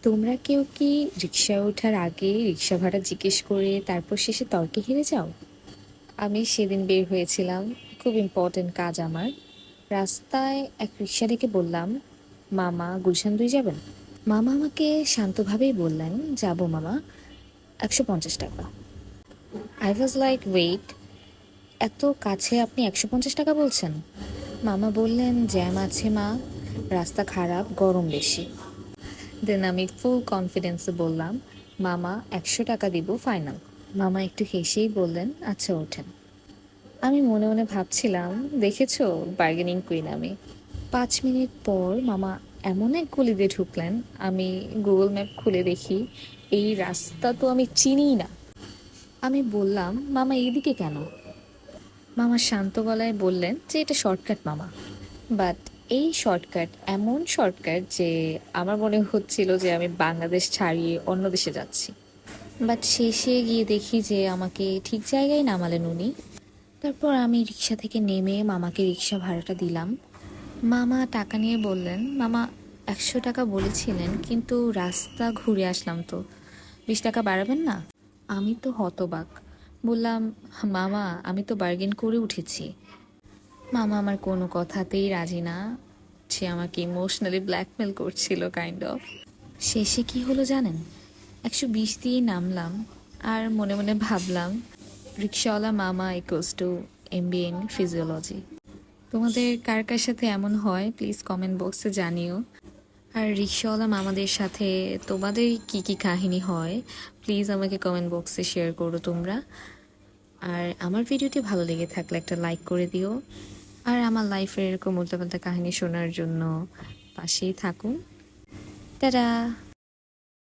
তোমরা কেউ কি রিক্সায় ওঠার আগে রিক্সা ভাড়া জিজ্ঞেস করে তারপর শেষে তর্কে হেরে যাও? আমি সেদিন বের হয়েছিলাম, খুব ইম্পর্টেন্ট কাজ আমার। রাস্তায় এক রিক্সা ডেকে বললাম, মামা গুলশান 2 যাবেন? মামা আমাকে শান্তভাবেই বললেন, যাব মামা, 150 টাকা। আই ওয়াজ লাইক, ওয়েট, এত কাছে আপনি 150 টাকা বলছেন? মামা বললেন, জ্যাম আছে মা, রাস্তা খারাপ, গরম বেশি। দেন আমি ফুল কনফিডেন্সে বললাম, মামা 100 টাকা দিব ফাইনাল। মামা একটু হেসেই বললেন, আচ্ছা ওঠেন। আমি মনে মনে ভাবছিলাম, দেখেছো, বার্গেনিং কুইন আমি। 5 মিনিট পর মামা এমন এক গলিতে ঢুকলেন, আমি গুগল ম্যাপ খুলে দেখি এই রাস্তা তো আমি চিনিই না। আমি বললাম, মামা এইদিকে কেন? মামা শান্ত গলায় বললেন যে এটা শর্টকাট মামা। বাট এই শর্টকাট এমন শর্টকাট যে আমার মনে হচ্ছিল যে আমি বাংলাদেশ ছাড়িয়ে অন্য দেশে যাচ্ছি। বাট শেষে গিয়ে দেখি যে আমাকে ঠিক জায়গায় নামালেন উনি। তারপর আমি রিক্সা থেকে নেমে মামাকে রিক্সা ভাড়াটা দিলাম। মামা টাকা নিয়ে বললেন, মামা 100 টাকা বলেছিলেন কিন্তু রাস্তা ঘুরে আসলাম তো, 20 টাকা বাড়াবেন না? আমি তো হতবাক, বললাম, মামা আমি তো বার্গেন করে উঠেছি। মামা আমার কোনো কথাতেই রাজি না, সে আমাকে ইমোশনালি ব্ল্যাকমেল করছিল কাইন্ড অফ। শেষে কি হলো জানেন? 120 দিয়ে নামলাম আর মনে মনে ভাবলাম, রিক্সাওয়ালা মামা equals to MBA in physiology. তোমাদের কার কার সাথে এমন হয় প্লিজ কমেন্ট বক্সে জানিও। আর রিক্সাওয়ালা মামাদের সাথে তোমাদের কি কি কাহিনী হয় প্লিজ আমাকে কমেন্ট বক্সে শেয়ার করো তোমরা। আর আমার ভিডিওটি ভালো লেগে থাকলে একটা লাইক করে দিও। আর আমার লাইফের এরকম উল্টাপাল্টা কাহিনী শোনার জন্য পাশেই থাকুন। টাটা।